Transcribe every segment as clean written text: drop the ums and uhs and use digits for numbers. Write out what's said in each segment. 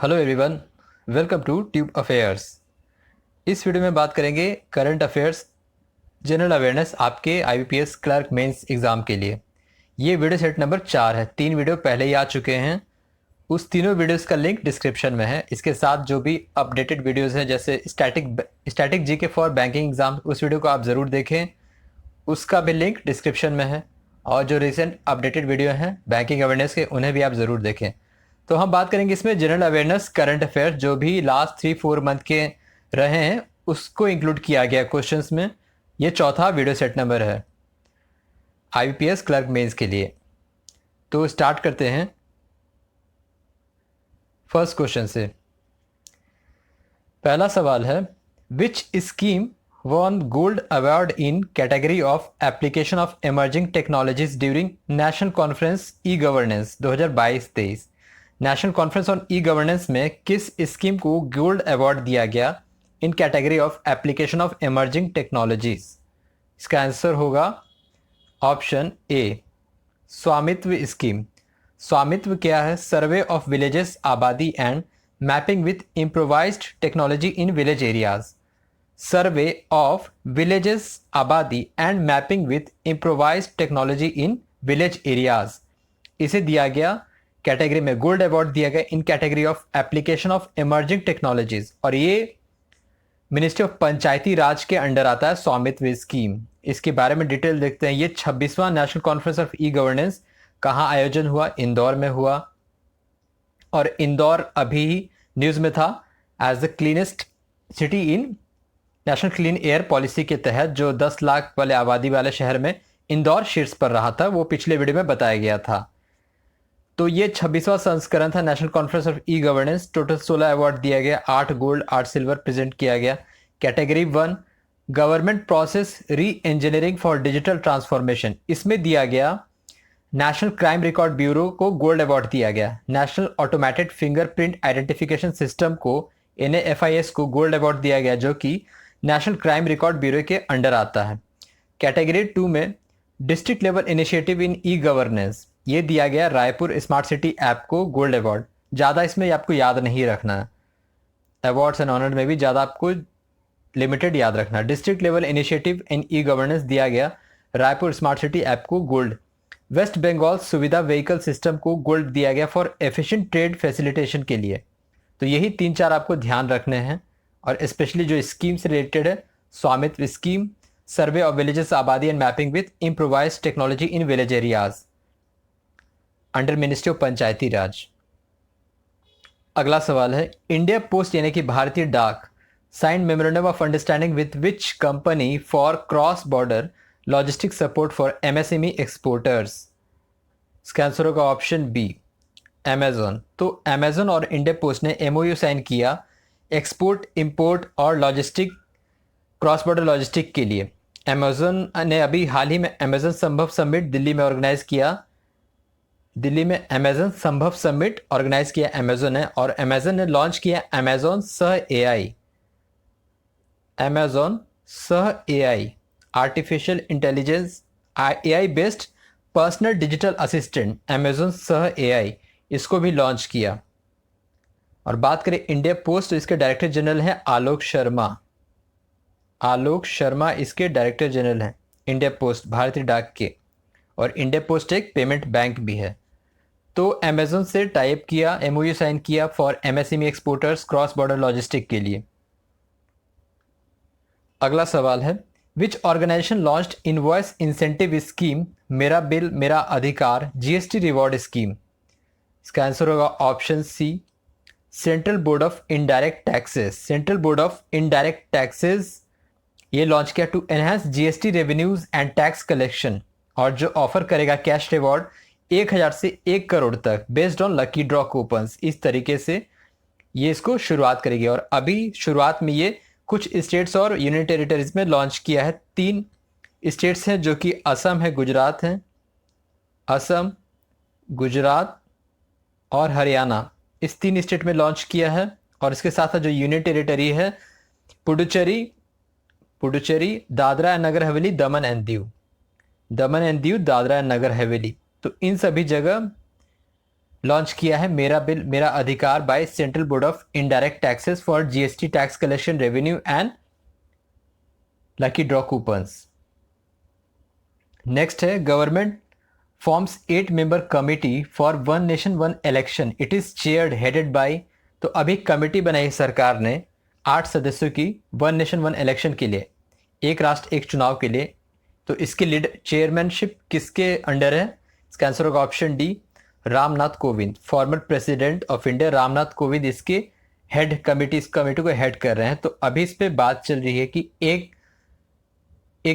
Hello everyone, welcome to tube affairs. इस video में बात करेंगे करंट अफेयर्स जनरल अवेयरनेस आपके आईबीपीएस क्लर्क मेंस एग्ज़ाम के लिए। ये वीडियो सेट नंबर 4 है। 3 वीडियो पहले ही आ चुके हैं। उस तीनों वीडियोस का लिंक डिस्क्रिप्शन में है। इसके साथ जो भी अपडेटेड वीडियोस हैं जैसे static GK for banking exam, उस वीडियो को आप ज़रूर देखें, उसका भी लिंक डिस्क्रिप्शन में है। और जो रिसेंट अपडेटेड वीडियो हैं बैंकिंग अवेयरनेस के, उन्हें भी आप ज़रूर देखें। तो हम बात करेंगे इसमें जनरल अवेयरनेस करंट अफेयर जो भी लास्ट 3-4 मंथ के रहे हैं उसको इंक्लूड किया गया क्वेश्चंस में। ये चौथा वीडियो सेट नंबर है आईबीपीएस क्लर्क मेंस के लिए। तो स्टार्ट करते हैं फर्स्ट क्वेश्चन से। पहला सवाल है, विच scheme won gold award in category of application of emerging technologies during national conference e governance 2022-23। National conference on e governance में किस स्कीम को गोल्ड अवार्ड दिया गया in category of application of emerging technologies? इसका answer होगा option A, Swamitva scheme. Swamitva क्या है? Survey of villages abadi and mapping with improvised technology in village areas. Survey of villages abadi and mapping with improvised technology in village areas, इसे दिया गया category में gold award दिया गया in category of application of emerging technologies. और ये ministry of Panchayati राज के under आता है स्वामित्व स्कीम। इसके बारे में डिटेल देखते हैं। ये 26वां national conference of e governance कहाँ आयोजन हुआ? इंदौर में हुआ। और इंदौर अभी न्यूज में था as the cleanest city in national clean air policy के तहत, जो 10 लाख वाले आबादी वाले शहर में इंदौर शीर्ष पर रहा था, वो पिछले वीडियो में बताया गया था। तो ये 26वां संस्करण था national conference of e governance. Total 16 award दिया गया, 8 गोल्ड 8 सिल्वर प्रेजेंट किया गया। कैटेगरी 1 गवर्नमेंट प्रोसेस री इंजीनियरिंग फॉर डिजिटल ट्रांसफॉर्मेशन, इसमें दिया गया नेशनल क्राइम रिकॉर्ड ब्यूरो को गोल्ड अवार्ड दिया गया। National automated fingerprint identification system को NAFIS को गोल्ड अवार्ड दिया गया, जो कि नेशनल क्राइम रिकॉर्ड ब्यूरो के अंडर आता है। कैटेगरी 2 में district level initiative in e governance, ये दिया गया रायपुर स्मार्ट सिटी ऐप को गोल्ड अवार्ड। ज़्यादा इसमें आपको याद नहीं रखना है, अवार्ड्स एंड ऑनर में भी ज़्यादा आपको लिमिटेड याद रखना। District level initiative in e governance दिया गया रायपुर स्मार्ट सिटी ऐप को गोल्ड। वेस्ट बंगाल सुविधा व्हीकल सिस्टम को गोल्ड दिया गया फॉर एफिशिएंट ट्रेड फैसिलिटेशन के लिए। तो यही 3-4 आपको ध्यान रखने हैं। और स्पेशली जो स्कीम से रिलेटेड है, Swamitva scheme, survey of villages abadi and mapping with improvised technology in village areas under ministry of Panchayati Raj. अगला सवाल है, इंडिया पोस्ट यानी कि Bharatiya Dak sign memorandum of understanding with which company for cross border logistic support for MSME exporters? इसका answer होगा option B, Amazon. तो Amazon और India post ने MOU साइन किया एक्सपोर्ट इंपोर्ट और लॉजिस्टिक क्रॉस बॉर्डर लॉजिस्टिक के लिए। अमेजोन ने अभी हाल ही में अमेजोन संभव समिट दिल्ली में ऑर्गेनाइज किया। दिल्ली में अमेजोन संभव समिट ऑर्गेनाइज किया अमेजोन ने, और अमेजोन ने लॉन्च किया अमेजोन सह AI। अमेजोन सह AI artificial intelligence AI based personal digital assistant Amazon सह AI, इसको भी लॉन्च किया। और बात करें इंडिया पोस्ट, तो इसके डायरेक्टर जनरल हैं आलोक शर्मा। आलोक शर्मा इसके डायरेक्टर जनरल हैं इंडिया पोस्ट भारतीय डाक के। और इंडिया पोस्ट एक पेमेंट बैंक भी है। तो अमेजोन से टाइप किया, MOU साइन किया for MSME exporters cross border logistic के लिए। अगला सवाल है, which organization launched invoice incentive scheme Mera Bill Mera Adhikar GST reward scheme? इसका आंसर होगा option C, central board of indirect taxes. Central board of indirect taxes ये लॉन्च किया to enhance GST revenues and tax collection, और जो ऑफर करेगा cash reward 1000 से 1 करोड़ तक based on lucky draw coupons. इस तरीके से ये इसको शुरुआत करेगी। और अभी शुरुआत में ये कुछ स्टेट्स और यूनियन टेरिटरीज में लॉन्च किया है। 3 स्टेट्स हैं जो कि असम है, गुजरात है, असम, गुजरात और हरियाणा। इस 3 स्टेट में लॉन्च किया है। और इसके साथ साथ जो यूनियन टेरिटरी है Puducherry, Dadra and Nagar Haveli, Daman and Diu, Dadra and Nagar Haveli. तो इन सभी जगह लॉन्च किया है मेरा Bill Mera Adhikar by central board of indirect taxes for GST tax collection revenue and lucky draw coupons. Next है government forms 8 member committee for one nation one election, it is chaired headed by. तो अभी committee बनाई सरकार ने 8 सदस्यों की one nation one election के लिए, एक राष्ट्र एक चुनाव के लिए। तो इसकी लीड चेयरमैनशिप किसके अंडर है? इसका आंसर होगा option D, Ramnath Kovind, former president of India Ramnath Kovind इसके हेड कमेटी, इस कमेटी को हेड कर रहे हैं। तो अभी इस पे बात चल रही है कि एक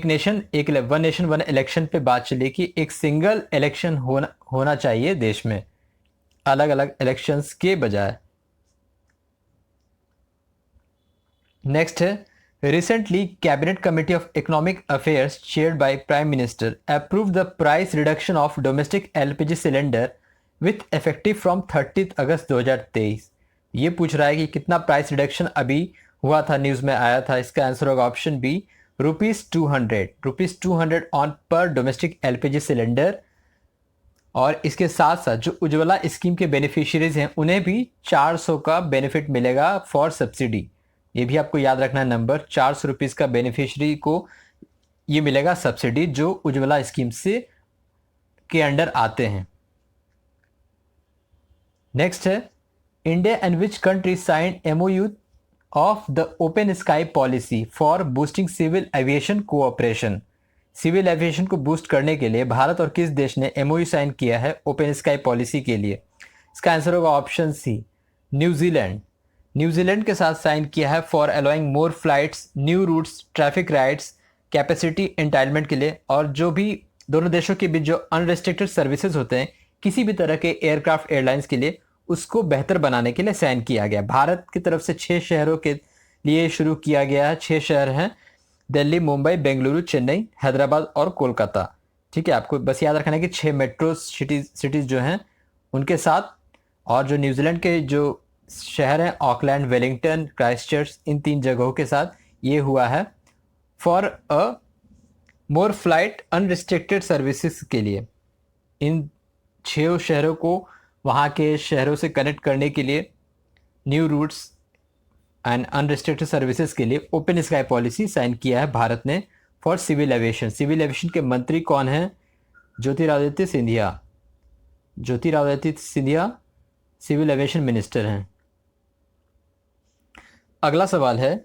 नेशन एक वन नेशन वन इलेक्शन पे बात चली कि एक सिंगल इलेक्शन होना चाहिए देश में, अलग अलग इलेक्शंस के बजाय। नेक्स्ट है recently cabinet committee of economic affairs chaired by prime minister approve the price reduction of domestic LPG cylinder with effective from 30 अगस्त 2023। ये पूछ रहा है कि कितना प्राइस रिडक्शन अभी हुआ था, न्यूज़ में आया था। इसका आंसर होगा ऑप्शन बी, ₹200 ऑन पर डोमेस्टिक एलपीजी सिलेंडर। और इसके साथ साथ जो उज्ज्वला स्कीम के बेनिफिशियरीज हैं उन्हें भी 400 का बेनिफिट मिलेगा फॉर सब्सिडी। ये भी आपको याद रखना है नंबर, 400 रुपीज़ का बेनिफिशरी को ये मिलेगा सब्सिडी जो उज्ज्वला स्कीम से के अंडर आते हैं। नेक्स्ट है India and which country signed MOU of the open sky policy for boosting civil aviation cooperation. Civil aviation को बूस्ट करने के लिए भारत और किस देश ने एमओयू साइन किया है ओपन स्काई पॉलिसी के लिए? इसका आंसर होगा ऑप्शन सी, न्यूजीलैंड। न्यूजीलैंड के साथ साइन किया है for allowing more flights, new routes, traffic rights, capacity entitlement के लिए। और जो भी दोनों देशों के बीच जो अनरेस्ट्रिक्टेड सर्विसेज होते हैं किसी भी तरह के एयरक्राफ्ट एयरलाइंस के लिए, उसको बेहतर बनाने के लिए साइन किया गया। भारत की तरफ से 6 शहरों के लिए शुरू किया गया है। 6 शहर हैं, दिल्ली, मुंबई, बेंगलुरु, चेन्नई, हैदराबाद और कोलकाता। ठीक है, आपको बस याद रखना है कि 6 मेट्रो सिटीज़ जो हैं उनके साथ। और जो न्यूजीलैंड के जो शहर हैं ऑकलैंड, वेलिंगटन, क्राइस्टचर्च, इन 3 जगहों के साथ ये हुआ है for a more flight unrestricted services के लिए। इन 6 शहरों को वहाँ के शहरों से कनेक्ट करने के लिए, new routes and unrestricted services के लिए ओपन स्काई पॉलिसी साइन किया है भारत ने for civil aviation. Civil aviation के मंत्री कौन हैं? Jyotiraditya Scindia. Jyotiraditya Scindia civil aviation minister हैं। अगला सवाल है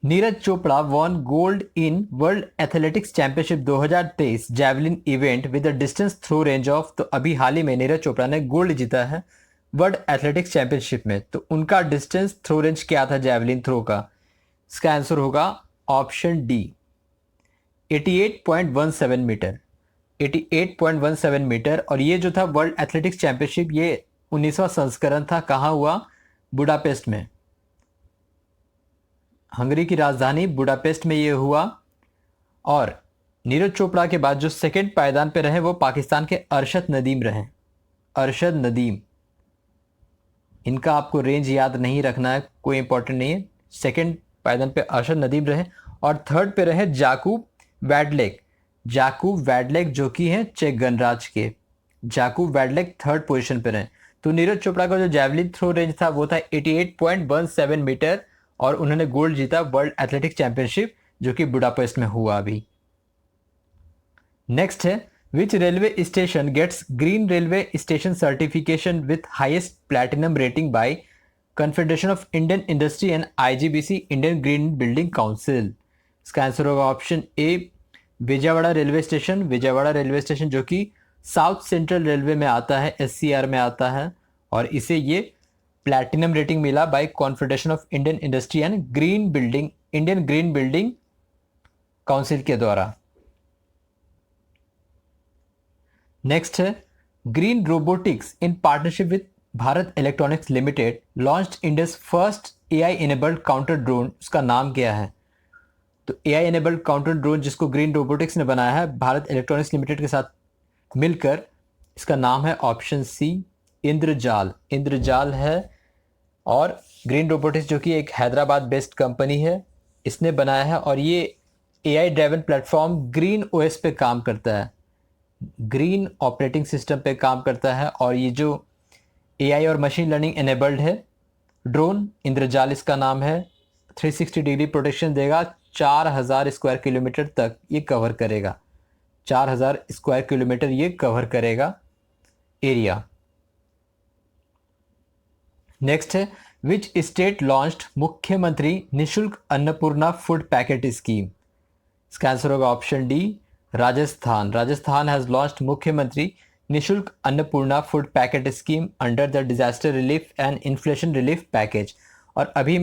Neeraj Chopra won gold in world athletics championship 2023 javelin event with the distance throw range of. तो अभी हाल ही में नीरज चोपड़ा ने गोल्ड जीता है वर्ल्ड एथलेटिक्स चैंपियनशिप में। तो उनका डिस्टेंस थ्रो रेंज क्या था जैवलिन थ्रो का? इसका आंसर होगा ऑप्शन डी, 88.17 मीटर। 88.17 मीटर। और ये जो था वर्ल्ड एथलेटिक्स चैंपियनशिप, ये 19वां संस्करण था। कहाँ हुआ? बुडापेस्ट में, हंगरी की राजधानी बुडापेस्ट में ये हुआ। और नीरज चोपड़ा के बाद जो सेकंड पायदान पे रहे वो पाकिस्तान के अरशद नदीम रहे। अरशद नदीम, इनका आपको रेंज याद नहीं रखना है, कोई इंपॉर्टेंट नहीं है। सेकंड पायदान पे अरशद नदीम रहे और थर्ड पे रहे जाकूब वैडलेक। जाकूब वैडलेक जो कि हैं चेक गणराज्य के। जाकूब वैडलेक थर्ड पोजीशन पे रहे। तो नीरज चोपड़ा का जो जैवलिन थ्रो रेंज था वो था 88.17 मीटर और उन्होंने गोल्ड जीता वर्ल्ड एथलेटिक्स चैंपियनशिप जो कि बुडापेस्ट में हुआ अभी। नेक्स्ट है which railway station gets green railway station certification with highest platinum rating by confederation of Indian industry and IGBC Indian green building council. इसका आंसर होगा option A, Vijayawada railway station. Vijayawada railway station जो कि south central railway में आता है, SCR में आता है, और इसे ये प्लैटिनम रेटिंग मिला by confederation of Indian industry and green building Indian green building council के द्वारा। नेक्स्ट है green robotics in partnership with Bharat electronics limited launched India's first AI enabled counter drone. उसका नाम क्या है? तो एआई इनेबल्ड काउंटर ड्रोन जिसको green robotics ने बनाया है भारत इलेक्ट्रॉनिक्स लिमिटेड के साथ मिलकर, इसका नाम है ऑप्शन सी, इंद्रजाल। इंद्रजाल है। और ग्रीन रोबोटिक्स जो कि एक हैदराबाद बेस्ड कंपनी है, इसने बनाया है और ये AI driven platform green OS पे काम करता है, ग्रीन ऑपरेटिंग सिस्टम पे काम करता है। और ये जो एआई और मशीन लर्निंग एनेबल्ड है। ड्रोन इंद्रजाल इसका नाम है। 360 डिग्री प्रोटेक्शन देगा, 4000 स्क्वायर किलोमीटर तक ये कवर करेगा। 4000 स्क्वायर किलोमीटर ये कवर करेगा एरिया। नेक्स्ट है, विच स्टेट लॉन्च्ड मुख्यमंत्री निशुल्क अन्नपूर्णा फूड पैकेट स्कीम। इसका आंसर होगा option D, Rajasthan. Rajasthan has launched मुख्यमंत्री निशुल्क Annapurna food packet scheme under the disaster relief and inflation relief package. और अभी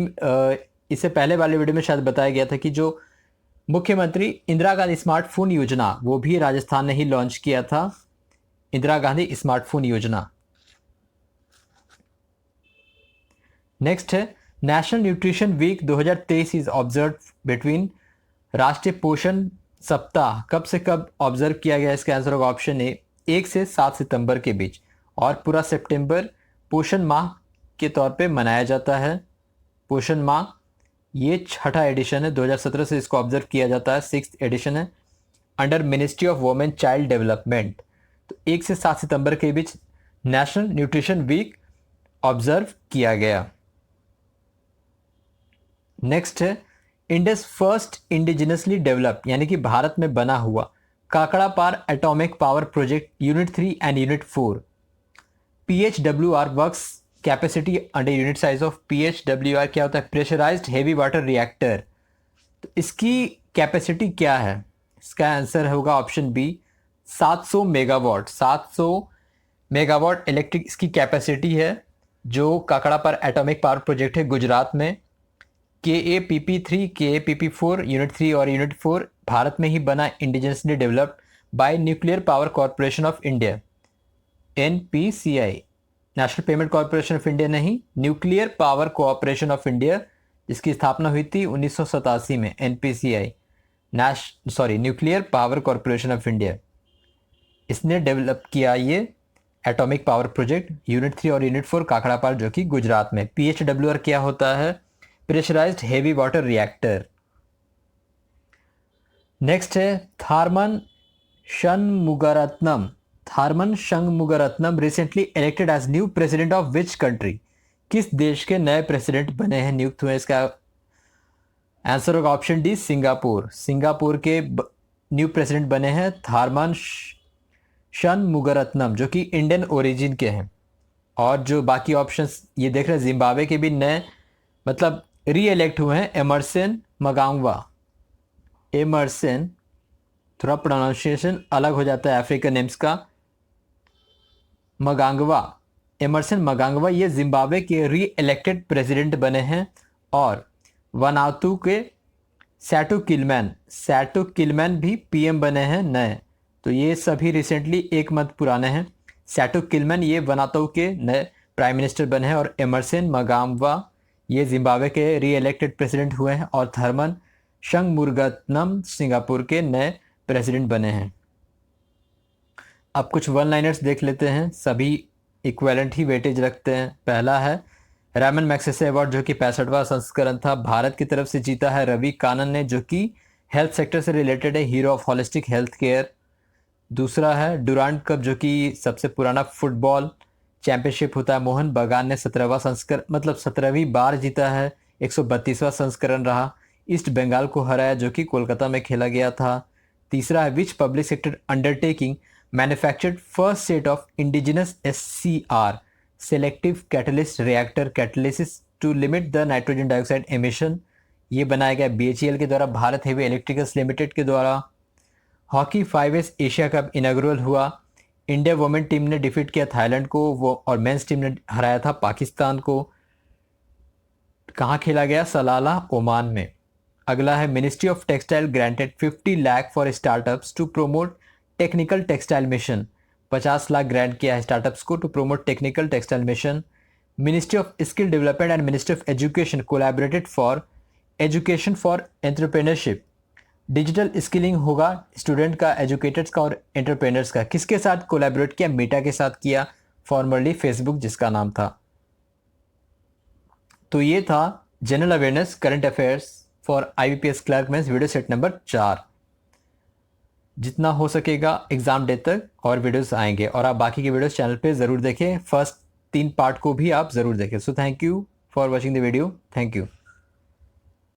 इससे पहले वाले वीडियो में शायद बताया गया था कि जो मुख्यमंत्री इंदिरा गांधी स्मार्टफोन योजना, वो भी राजस्थान ने ही लॉन्च किया था, इंदिरा गांधी स्मार्टफोन योजना। नेक्स्ट है, national nutrition week 2023 is observe between. राष्ट्रीय पोषण सप्ताह कब से कब ऑब्जर्व किया गया? इसका आंसर होगा ऑप्शन ए, 1 से 7 सितंबर के बीच। और पूरा सितंबर पोषण माह के तौर पे मनाया जाता है। पोषण माह ये 6ठा एडिशन है, 2017 से इसको ऑब्जर्व किया जाता है, 6th एडिशन है under ministry of women child development. तो 1 से 7 सितंबर के बीच नेशनल न्यूट्रिशन वीक ऑब्जर्व किया गया। नेक्स्ट है, इंडियाज फर्स्ट इंडिजिनसली डेवलप यानी कि भारत में बना हुआ Kakrapar atomic power project unit 3 and unit 4। PHWR works capacity under unit size of PHWR क्या होता है? Pressurised heavy water reactor. तो इसकी कैपेसिटी क्या है? इसका आंसर होगा option B, 700 megawatt. 700 megawatt electric इसकी कैपेसिटी है। जो काकड़ापार एटॉमिक पावर प्रोजेक्ट है गुजरात में, KAPP3, KAPP4 यूनिट 3 और यूनिट 4 भारत में ही बना, indigenously developed by nuclear power corporation of India, NPCI। National payment corporation of India नहीं, nuclear power corporation of India, जिसकी स्थापना हुई थी 1987 में। NPCI nuclear power corporation of India, इसने डेवलप किया ये एटॉमिक पावर प्रोजेक्ट यूनिट 3 और यूनिट 4 काकड़ापार, जो कि गुजरात में। PHWR क्या होता है? Pressurised heavy water reactor. Next है, Tharman Shanmugaratnam. Tharman Shanmugaratnam recently elected as new president of which country? किस देश के नए प्रेसिडेंट बने हैं, नियुक्त हुए? इसका आंसर होगा ऑप्शन डी, सिंगापुर। सिंगापुर के न्यू प्रेसिडेंट बने हैं थारमन शनमुगारत्नम, जो कि इंडियन ओरिजिन के हैं। और जो बाकी ऑप्शंस ये देख रहे हैं, जिम्बाब्वे के भी नए मतलब री इलेक्ट हुए हैं, एमरसन मगांगवा। एमरसन, थोड़ा प्रोनाउंसिएशन अलग हो जाता है अफ्रीकन नेम्स का। मगांगवा, एमरसन मगांगवा ये जिम्बाब्वे के री इलेक्टेड प्रेसिडेंट बने हैं। और वनातु के सैटू किलमैन भी PM बने हैं नए। तो ये सभी रिसेंटली 1 मंथ पुराने हैं। सैटू किलमैन ये वनातु के नए प्राइम मिनिस्टर बने हैं, और एमरसन मगांगवा ये जिम्बाब्वे के री इलेक्टेड प्रेसिडेंट हुए हैं, और थरमन शनमुगारत्नम सिंगापुर के नए प्रेसिडेंट बने हैं। अब कुछ वन लाइनर्स देख लेते हैं, सभी इक्वेलेंट ही वेटेज रखते हैं। पहला है रैमन मैग्सेसे अवार्ड, जो कि 65वां संस्करण था, भारत की तरफ से जीता है रवि कानन ने, जो कि हेल्थ सेक्टर से रिलेटेड है, hero of holistic health care. दूसरा है डुरांड कप, जो कि सबसे पुराना फुटबॉल चैंपियनशिप होता है, मोहन बगान ने 17वां संस्करण मतलब 17वीं बार जीता है, 132वां संस्करण रहा। ईस्ट बंगाल को हराया, जो कि कोलकाता में खेला गया था। तीसरा है which public sector undertaking manufactured first set of indigenous SCR selective catalyst reactor catalysis to limit the nitrogen dioxide emission. ये बनाया गया BHEL के द्वारा, भारत हेवी इलेक्ट्रिकल्स लिमिटेड के द्वारा। Hockey 5S Asia cup inaugurate हुआ, इंडिया वुमेन टीम ने defeat किया थाईलैंड को, वो और मेंस टीम ने हराया था पाकिस्तान को। कहाँ खेला गया? सलाला, ओमान में। अगला है ministry of textile granted 50 lakh for startups to promote technical textile mission. 50 lakh grant किया है स्टार्टअप्स को to promote technical textile mission. Ministry of skill development and ministry of education collaborated for education for entrepreneurship. Digital skilling होगा student का, educators का और entrepreneurs का। किसके साथ कोलैबोरेट किया? मेटा के साथ किया, फॉर्मरली फेसबुक जिसका नाम था। तो ये था general awareness current affairs for IBPS clerk में वीडियो सेट नंबर 4। जितना हो सकेगा एग्जाम डे तक और वीडियोस आएंगे, और आप बाकी के वीडियोस चैनल पे ज़रूर देखें। फर्स्ट 3 पार्ट को भी आप ज़रूर देखें। So thank you for watching the video. Thank you.